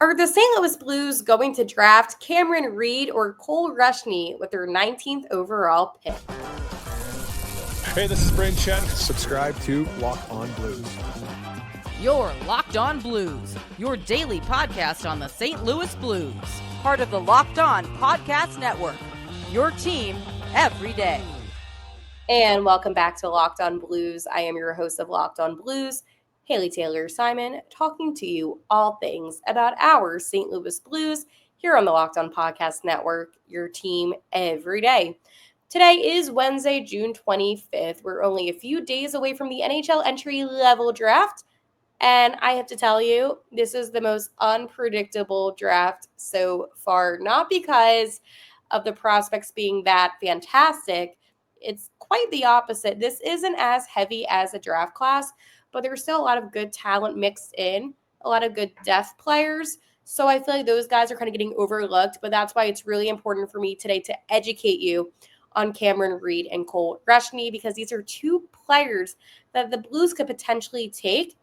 Are the St. Louis Blues going to draft Cameron Reid or Cole Reschny with their 19th overall pick? Hey, this is Brayden Chen. Subscribe to Locked On Blues. You're Locked On Blues, your daily podcast on the St. Louis Blues. Part of the Locked On Podcast Network, your team every day. And welcome back to Locked On Blues. I am your host of Locked On Blues, Haley Taylor Simon, talking to you all things about our St. Louis Blues here on the Locked On Podcast Network, your team every day. Today is Wednesday, June 25th. We're only a few days away from the NHL entry-level draft. And I have to tell you, this is the most unpredictable draft so far, not because of the prospects being that fantastic. It's quite the opposite. This isn't as heavy as a draft class, but there's still a lot of good talent mixed in, a lot of good depth players. So I feel like those guys are kind of getting overlooked, but that's why it's really important for me today to educate you on Cameron Reid and Cole Reschny, because these are two players that the Blues could potentially take.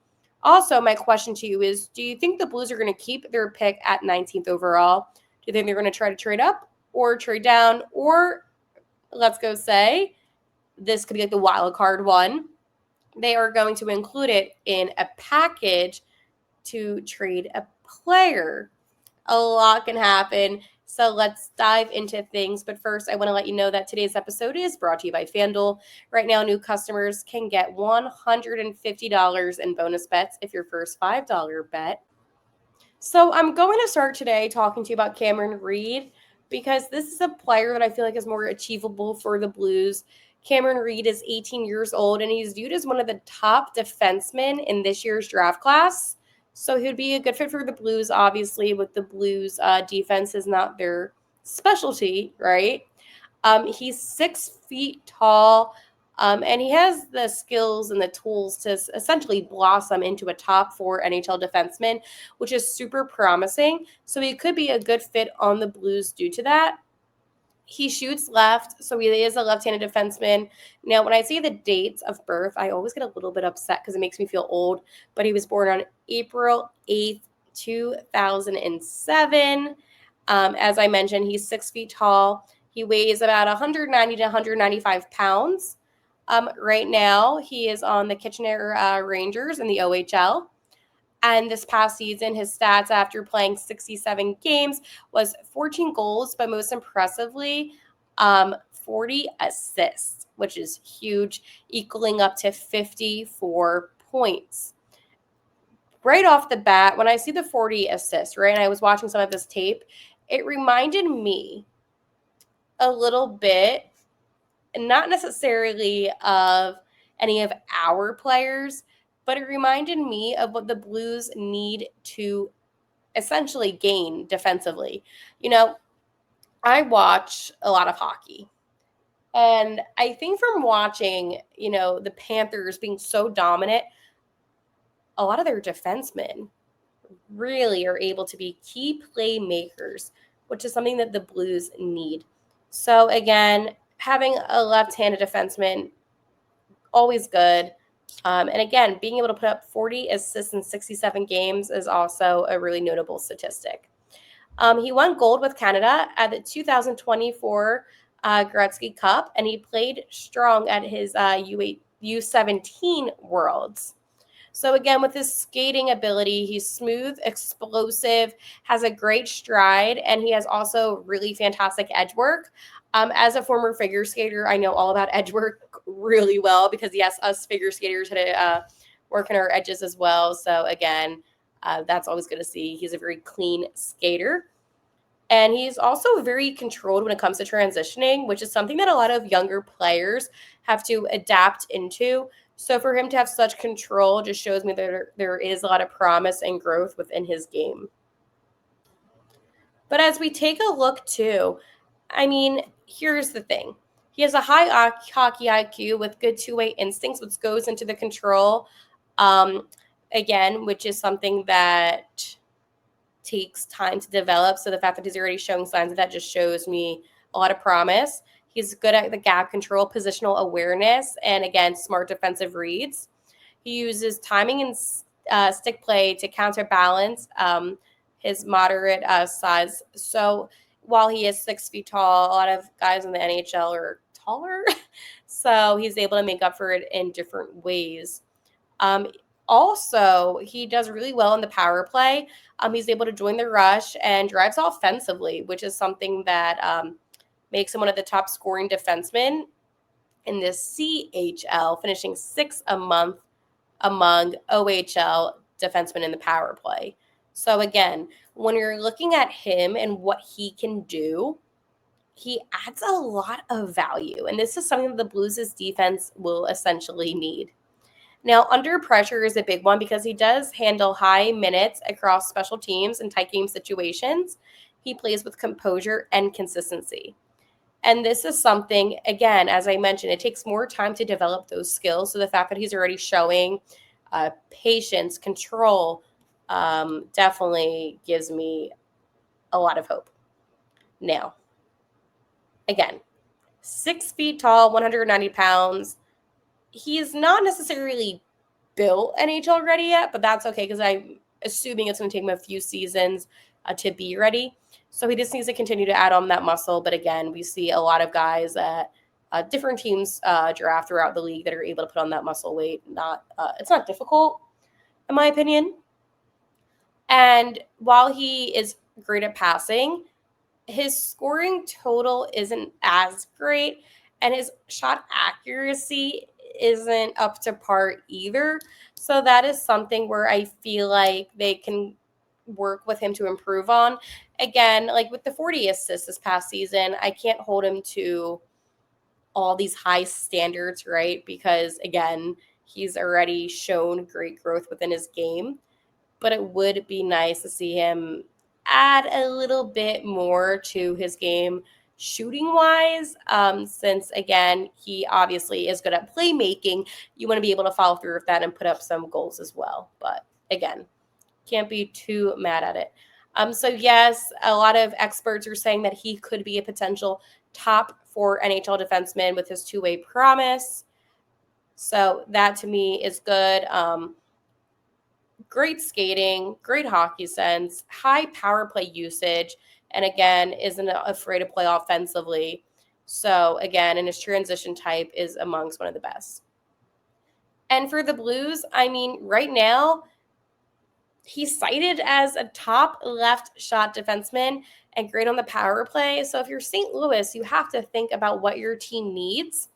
Also, my question to you is, do you think the Blues are going to keep their pick at 19th overall? Do you think they're going to try to trade up or trade down? Or let's go say this could be like the wild card one. They are going to include it in a package to trade a player. A lot can happen. So let's dive into things. But first, I want to let you know that today's episode is brought to you by FanDuel. Right now, new customers can get $150 in bonus bets if your first $5 bet. So I'm going to start today talking to you about Cameron Reid, because this is a player that I feel like is more achievable for the Blues. Cameron Reid is 18 years old, and he's viewed as one of the top defensemen in this year's draft class. So he would be a good fit for the Blues, obviously, with the Blues defense is not their specialty, right? He's 6 feet tall, and he has the skills and the tools to essentially blossom into a top 4 NHL defenseman, which is super promising. So he could be a good fit on the Blues due to that. He shoots left, so he is a left-handed defenseman. Now, when I see the dates of birth, I always get a little bit upset because it makes me feel old. But he was born on April 8th, 2007. As I mentioned, he's 6 feet tall. He weighs about 190 to 195 pounds. Right now, he is on the Kitchener Rangers in the OHL. And this past season, his stats after playing 67 games was 14 goals, but most impressively, 40 assists, which is huge, equaling up to 54 points. Right off the bat, when I see the 40 assists, right, and I was watching some of this tape, it reminded me a little bit, not necessarily of any of our players, but it reminded me of what the Blues need to essentially gain defensively. You know, I watch a lot of hockey. And I think from watching, the Panthers being so dominant, a lot of their defensemen really are able to be key playmakers, which is something that the Blues need. So again, having a left-handed defenseman, always good. And again, being able to put up 40 assists in 67 games is also a really notable statistic. He won gold with Canada at the 2024 Gretzky Cup, and he played strong at his U17 Worlds. So again, with his skating ability, he's smooth, explosive, has a great stride, and he has also really fantastic edge work. As a former figure skater, I know all about edge work really well because, yes, us figure skaters had to work on our edges as well. So, again, that's always good to see. He's a very clean skater. And he's also very controlled when it comes to transitioning, which is something that a lot of younger players have to adapt into. So for him to have such control just shows me that there is a lot of promise and growth within his game. But as we take a look, too, I mean, here's the thing. He has a high hockey IQ with good two-way instincts, which goes into the control, again, which is something that takes time to develop. So the fact that he's already showing signs of that just shows me a lot of promise. He's good at the gap control, positional awareness, and, again, smart defensive reads. He uses timing and stick play to counterbalance his moderate size. So while he is 6 feet tall, a lot of guys in the NHL are taller. So he's able to make up for it in different ways. Also, he does really well in the power play. He's able to join the rush and drives offensively, which is something that makes him one of the top scoring defensemen in the CHL, finishing 6th a month among OHL defensemen in the power play. So again, when you're looking at him and what he can do, he adds a lot of value. And this is something that the Blues' defense will essentially need. Now, under pressure is a big one because he does handle high minutes across special teams and tight game situations. He plays with composure and consistency. And this is something, again, as I mentioned, it takes more time to develop those skills. So the fact that he's already showing patience, control, definitely gives me a lot of hope. Now, again, 6 feet tall, 190 pounds. He's not necessarily built NHL ready yet, but that's okay because I'm assuming it's going to take him a few seasons to be ready. So he just needs to continue to add on that muscle. But again, we see a lot of guys at different teams draft throughout the league that are able to put on that muscle weight. It's not difficult, in my opinion. And while he is great at passing, his scoring total isn't as great, and his shot accuracy isn't up to par either. So that is something where I feel like they can work with him to improve on. Again, like with the 40 assists this past season, I can't hold him to all these high standards, right? Because again, he's already shown great growth within his game. But it would be nice to see him add a little bit more to his game shooting wise, since again, he obviously is good at playmaking. You want to be able to follow through with that and put up some goals as well. But again, can't be too mad at it. So yes, a lot of experts are saying that he could be a potential top 4 NHL defenseman with his two-way promise. So that to me is good. Great skating, great hockey sense, high power play usage, and again, isn't afraid to play offensively. So again, and his transition type is amongst one of the best. And for the Blues, I mean, right now, he's cited as a top left shot defenseman and great on the power play. So if you're St. Louis, you have to think about what your team needs.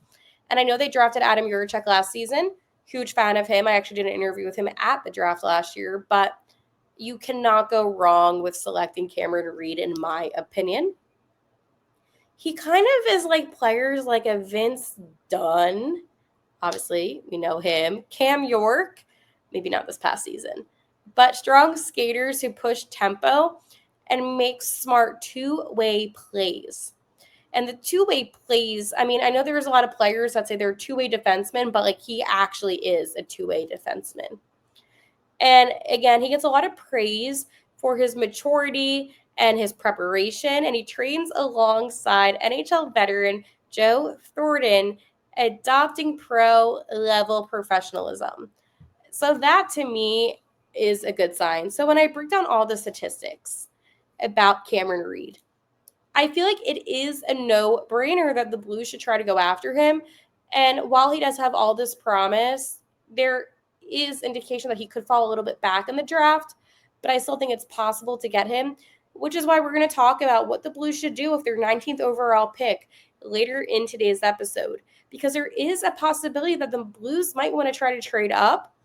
And I know they drafted Adam Juracek last season. Huge fan of him. I actually did an interview with him at the draft last year, but you cannot go wrong with selecting Cameron Reid, in my opinion. He kind of is like players like a Vince Dunn. Obviously, we know him. Cam York, maybe not this past season, but strong skaters who push tempo and make smart two-way plays. And the two-way plays, I mean, I know there's a lot of players that say they're two-way defensemen, but like he actually is a two-way defenseman. And again, he gets a lot of praise for his maturity and his preparation, and he trains alongside NHL veteran Joe Thornton, adopting pro-level professionalism. So that to me is a good sign. So when I break down all the statistics about Cameron Reid, I feel like it is a no-brainer that the Blues should try to go after him. And while he does have all this promise, there is indication that he could fall a little bit back in the draft, but I still think it's possible to get him, which is why we're going to talk about what the Blues should do with their 19th overall pick later in today's episode, because there is a possibility that the Blues might want to try to trade up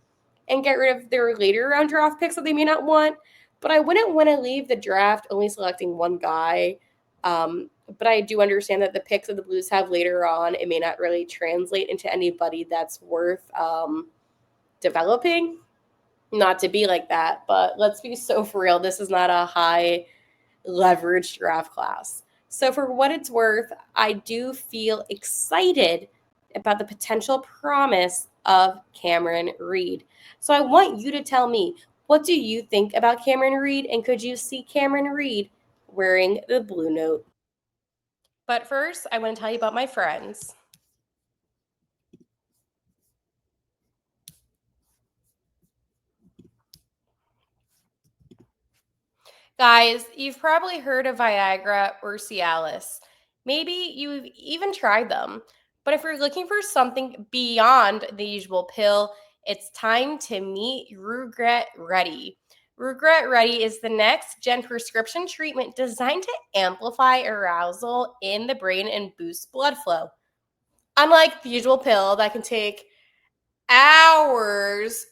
and get rid of their later round draft picks that they may not want. But I wouldn't want to leave the draft only selecting one guy. But I do understand that the picks that the Blues have later on, it may not really translate into anybody that's worth developing. Not to be like that, but let's be so for real. This is not a high leverage draft class. So for what it's worth, I do feel excited about the potential promise of Cameron Reid. So I want you to tell me, what do you think about Cameron Reid? And could you see Cameron Reid wearing the blue note? But first, I want to tell you about my friends. Guys, you've probably heard of Viagra or Cialis. Maybe you've even tried them. But if you're looking for something beyond the usual pill, it's time to meet Rugiet Ready. Rugiet Ready is the next gen prescription treatment designed to amplify arousal in the brain and boost blood flow. Unlike the usual pill that can take hours,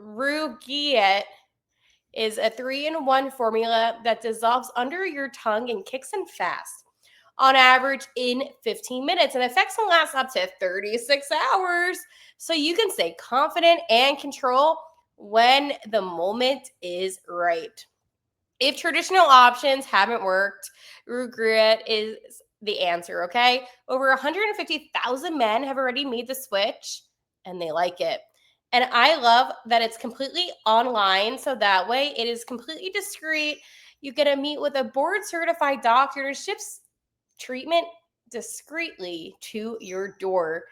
Rugiet is a 3-in-1 formula that dissolves under your tongue and kicks in fast, on average in 15 minutes, and effects can last up to 36 hours. So you can stay confident and control when the moment is right. If traditional options haven't worked, Rugiet is the answer, okay? Over 150,000 men have already made the switch and they like it. And I love that it's completely online, so that way it is completely discreet. You get to meet with a board certified doctor who ships treatment discreetly to your door.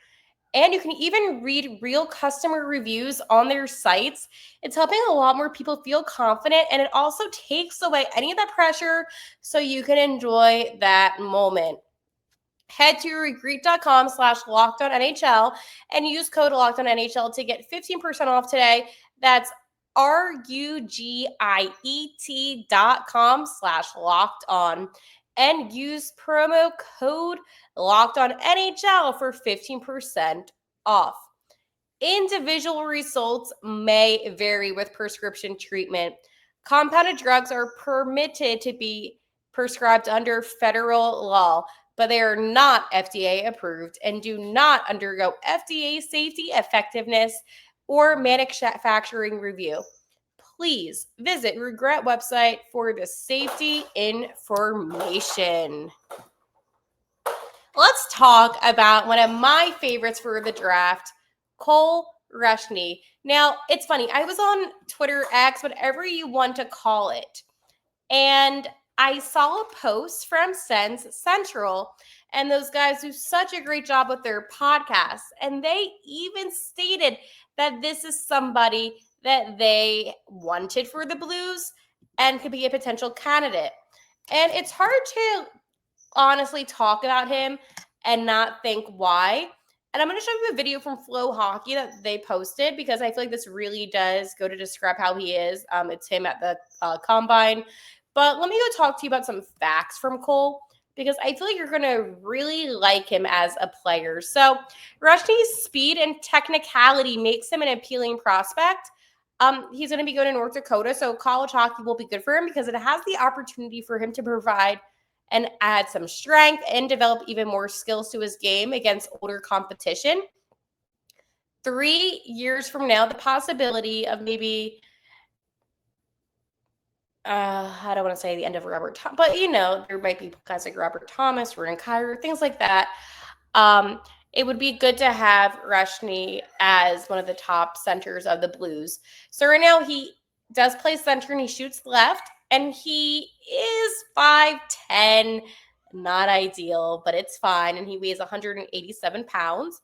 And you can even read real customer reviews on their sites. It's helping a lot more people feel confident, and it also takes away any of that pressure so you can enjoy that moment. Head to regret.com/lockedonnhl and use code lockedonnhl to get 15% off today. That's RUGIET.com/lockedon and use promo code lockedonnhl for 15% off. Individual results may vary with prescription treatment. Compounded drugs are permitted to be prescribed under federal law, but they are not FDA approved and do not undergo FDA safety, effectiveness, or manufacturing review. Please visit Rugiet website for the safety information. Let's talk about one of my favorites for the draft, Cole Reschny. Now, it's funny. I was on Twitter, X, whatever you want to call it, and I saw a post from Sens Central, and those guys do such a great job with their podcasts. And they even stated that this is somebody that they wanted for the Blues and could be a potential candidate. And it's hard to honestly talk about him and not think why. And I'm going to show you a video from Flohockey that they posted because I feel like this really does go to describe how he is. It's him at the combine. But let me go talk to you about some facts from Cole because I feel like you're going to really like him as a player. So Reschny's speed and technicality makes him an appealing prospect. He's going to be going to North Dakota, so college hockey will be good for him because it has the opportunity for him to provide and add some strength and develop even more skills to his game against older competition. 3 years from now, the possibility of maybe I don't want to say the end of Robert, but there might be guys like Robert Thomas, Vernon Kyer, things like that. It would be good to have Reschny as one of the top centers of the Blues. So right now he does play center and he shoots left, and he is 5'10", not ideal, but it's fine, and he weighs 187 pounds.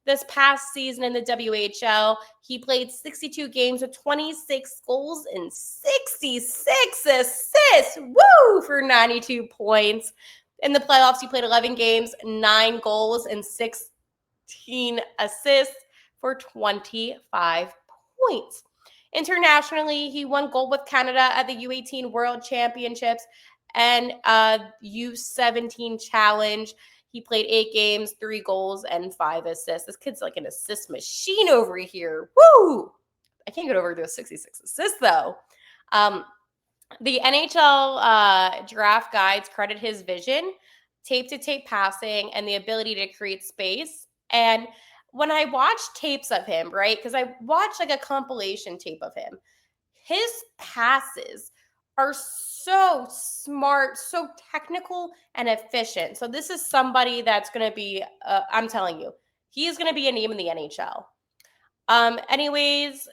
This past season in the WHL, he played 62 games with 26 goals and 66 assists. Woo! For 92 points. In the playoffs, he played 11 games, 9 goals, and 16 assists for 25 points. Internationally, he won gold with Canada at the U18 World Championships and U17 Challenge. He played 8 games, 3 goals, and 5 assists. This kid's like an assist machine over here. Woo! I can't get over those 66 assists, though. The NHL draft guides credit his vision, tape-to-tape passing, and the ability to create space. And when I watched tapes of him, right, because I watched like a compilation tape of him, his passes are so smart, so technical and efficient. So this is somebody that's going to be, I'm telling you, he is going to be a name in the NHL. Anyways,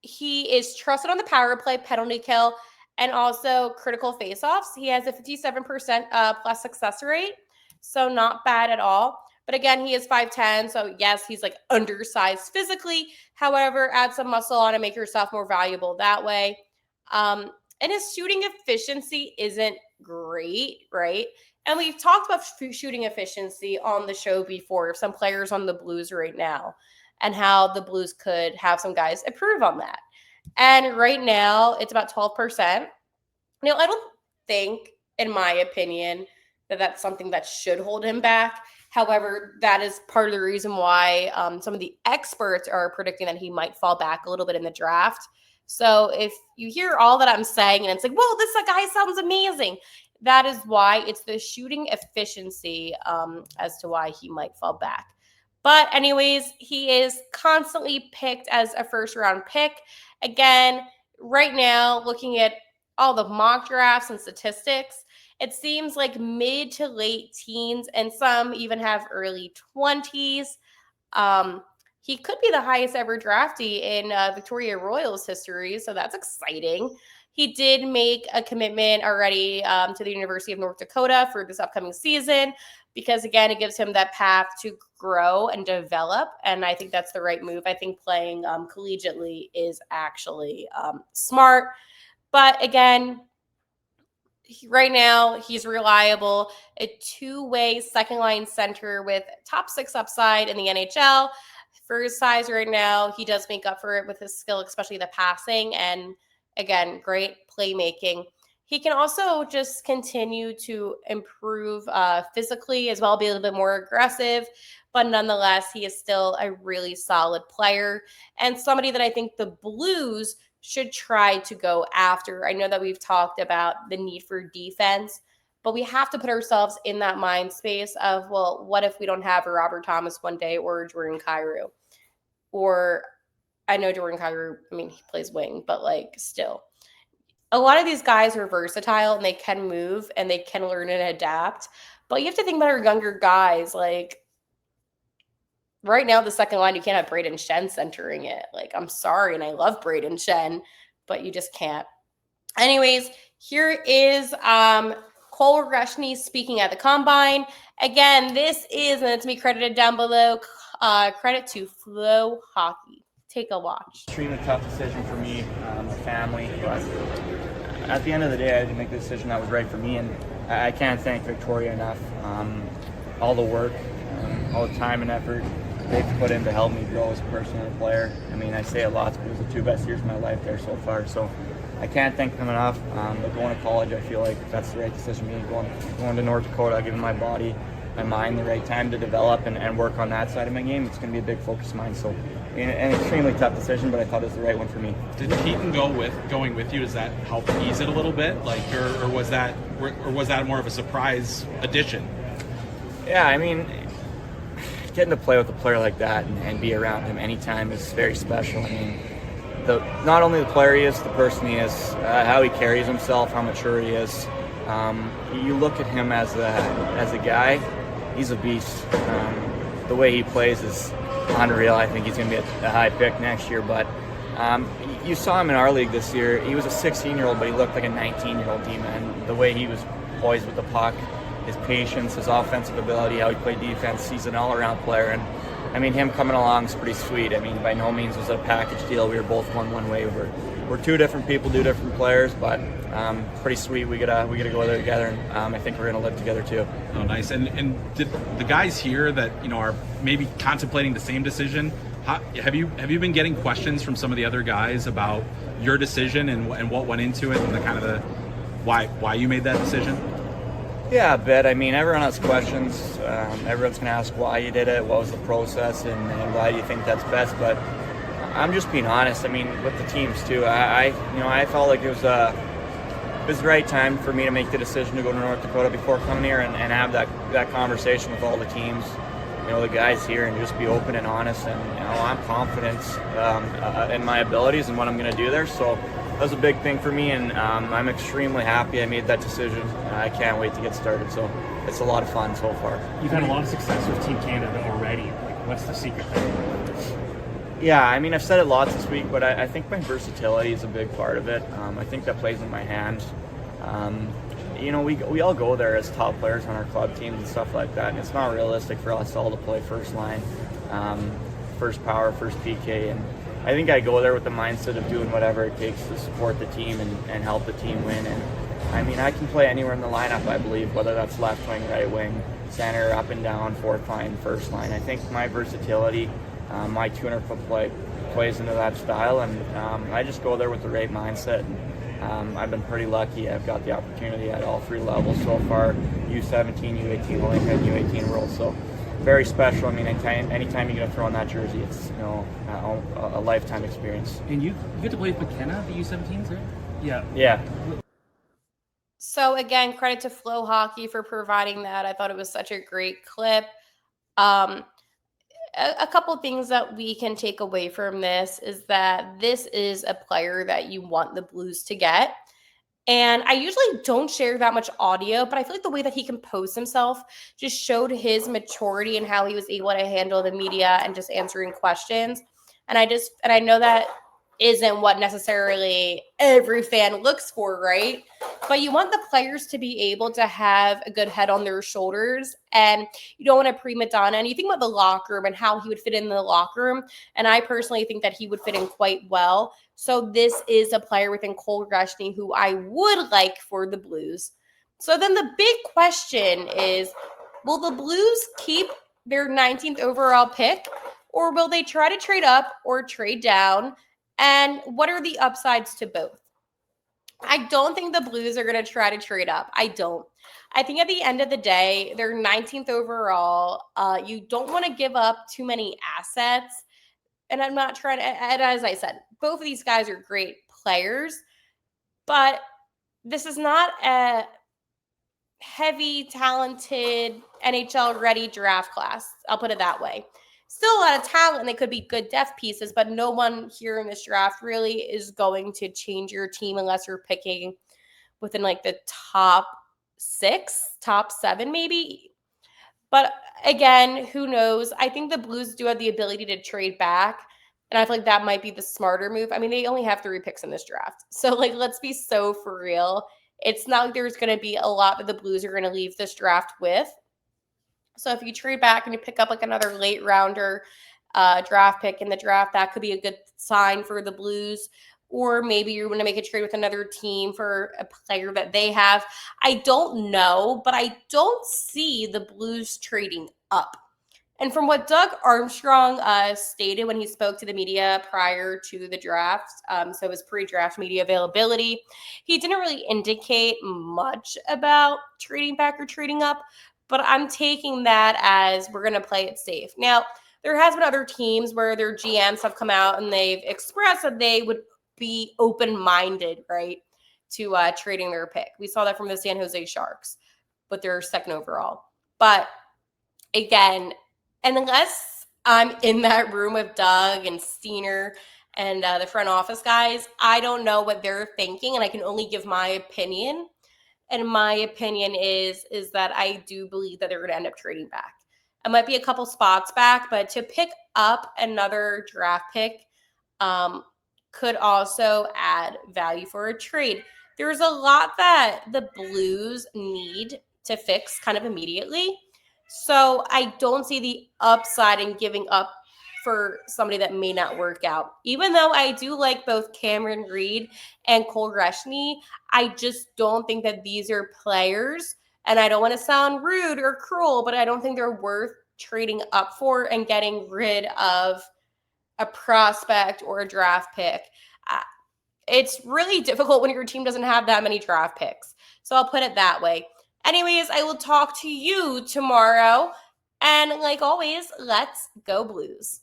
he is trusted on the power play, penalty kill, and also critical faceoffs. He has a 57% plus success rate, so not bad at all. But again, he is 5'10", so yes, he's like undersized physically. However, add some muscle on and make yourself more valuable that way. And his shooting efficiency isn't great, right? And we've talked about shooting efficiency on the show before, some players on the Blues right now, and how the Blues could have some guys improve on that. And right now, it's about 12%. I don't think, in my opinion, that that's something that should hold him back. However, that is part of the reason why some of the experts are predicting that he might fall back a little bit in the draft. So if you hear all that I'm saying and it's like, whoa, this guy sounds amazing, that is why it's the shooting efficiency as to why he might fall back. But anyways, he is constantly picked as a first-round pick. Again, right now, looking at all the mock drafts and statistics, it seems like mid to late teens, and some even have early 20s. He could be the highest ever draftee in Victoria Royals history, so that's exciting. He did make a commitment already to the University of North Dakota for this upcoming season because, again, it gives him that path to grow and develop, and I think that's the right move. I think playing collegiately is actually smart. But, again, right now, he's reliable, a two-way second-line center with top 6 upside in the NHL. For his size right now, he does make up for it with his skill, especially the passing, and, again, great playmaking. He can also just continue to improve physically as well, be a little bit more aggressive, but nonetheless, he is still a really solid player and somebody that I think the Blues should try to go after. I know that we've talked about the need for defense, but we have to put ourselves in that mind space of, well, what if we don't have a Robert Thomas one day or a Jordan Kyrou? Or I know Jordan Kyrou, he plays wing, but still. A lot of these guys are versatile and they can move and they can learn and adapt. But you have to think about our younger guys. Right now, the second line, you can't have Braden Shen centering it. I'm sorry, and I love Braden Shen, but you just can't. Anyways, here is Cole Reschny speaking at the Combine. Again, this is, and it's me credited down below, credit to Flohockey. Take a watch. Extremely tough decision for me, my family, but at the end of the day, I had to make the decision that was right for me, and I can't thank Victoria enough. All the work, all the time and effort they've put in to help me grow as a person and a player. I say it lots, but it was the 2 best years of my life there so far, so I can't thank them enough. But going to college, I feel like that's the right decision for me. Going to North Dakota, giving my body, my mind the right time to develop and work on that side of my game, it's going to be a big focus of mine. So an extremely tough decision, but I thought it was the right one for me. Did Keaton going with you? Does that help ease it a little bit, or was that more of a surprise addition? Yeah, getting to play with a player like that and be around him anytime is very special. Not only the player he is, the person he is, how he carries himself, how mature he is. You look at him as a guy, he's a beast. The way he plays is unreal. I think he's going to be a high pick next year, but you saw him in our league this year. He was a 16-year-old, but he looked like a 19-year-old D-man. The way he was poised with the puck, his patience, his offensive ability, how he played defense, he's an all-around player. And him coming along is pretty sweet. By no means was it a package deal. We were both going one way. We're 2 different people, 2 different players, but pretty sweet. We gotta go there together, and I think we're gonna live together too. Oh, nice. And did the guys here that are maybe contemplating the same decision? Have you been getting questions from some of the other guys about your decision and what went into it and the why you made that decision? Yeah, a bit. Everyone has questions. Everyone's going to ask why you did it, what was the process, and why do you think that's best. But I'm just being honest. With the teams too. I felt like it was the right time for me to make the decision to go to North Dakota before coming here and have that conversation with all the teams, the guys here, and just be open and honest. And I'm confident in my abilities and what I'm going to do there. So that was a big thing for me, and I'm extremely happy I made that decision. I can't wait to get started, so it's a lot of fun so far. You've had a lot of success with Team Canada already. What's the secret there? Yeah, I've said it lots this week, but I think my versatility is a big part of it. I think that plays in my hands. We all go there as top players on our club teams and stuff like that, and it's not realistic for us all to play first line, first power, first PK, and I think I go there with the mindset of doing whatever it takes to support the team and help the team win. And I mean, I can play anywhere in the lineup, I believe, whether that's left wing, right wing, center, up and down, fourth line, first line. I think my versatility, my 200-foot play plays into that style, and I just go there with the right mindset. And, I've been pretty lucky. I've got the opportunity at all 3 levels so far, U17, U18 Olympic, and U18 World. So very special. I mean, anytime you get to throw on that jersey, it's a lifetime experience. And you get to play with McKenna, the U17s, right? Yeah. Yeah. So again, credit to Flohockey for providing that. I thought it was such a great clip. A couple things that we can take away from this is that this is a player that you want the Blues to get. And I usually don't share that much audio, but I feel like the way that he composed himself just showed his maturity and how he was able to handle the media and just answering questions. And I know that isn't what necessarily every fan looks for, right? But you want the players to be able to have a good head on their shoulders, and you don't want a prima donna. And you think about the locker room and how he would fit in the locker room, and I personally think that he would fit in quite well. So this is a player within Cole Reschny who I would like for the Blues. So then the big question is, will the Blues keep their 19th overall pick, or will they try to trade up or trade down? And what are the upsides to both? I don't think the Blues are going to try to trade up. I don't. I think at the end of the day, they're 19th overall. You don't want to give up too many assets. And I'm not trying to, and as I said, both of these guys are great players, but this is not a heavy, talented, NHL-ready draft class. I'll put it that way. Still a lot of talent, and they could be good depth pieces, but no one here in this draft really is going to change your team unless you're picking within like the top 6, top 7 maybe. But again, who knows? I think the Blues do have the ability to trade back, and I feel like that might be the smarter move. I mean, they only have 3 picks in this draft. So, like, let's be so for real. It's not like there's going to be a lot that the Blues are going to leave this draft with. So if you trade back and you pick up like another late rounder draft pick in the draft, that could be a good sign for the Blues. Or maybe you're going to make a trade with another team for a player that they have. I don't know, but I don't see the Blues trading up. And from what Doug Armstrong stated when he spoke to the media prior to the draft, so his pre-draft media availability, he didn't really indicate much about trading back or trading up. But I'm taking that as we're going to play it safe. Now, there has been other teams where their GMs have come out and they've expressed that they would be open-minded, right, to trading their pick. We saw that from the San Jose Sharks, but they're 2nd overall. But again, unless I'm in that room with Doug and Steiner and the front office guys, I don't know what they're thinking, and I can only give my opinion. And my opinion is that I do believe that they're going to end up trading back. It might be a couple spots back, but to pick up another draft pick could also add value for a trade. There's a lot that the Blues need to fix kind of immediately. So I don't see the upside in giving up for somebody that may not work out. Even though I do like both Cameron Reid and Cole Reschny, I just don't think that these are players, and I don't want to sound rude or cruel, but I don't think they're worth trading up for and getting rid of a prospect or a draft pick. It's really difficult when your team doesn't have that many draft picks. So I'll put it that way. Anyways, I will talk to you tomorrow. And like always, let's go Blues.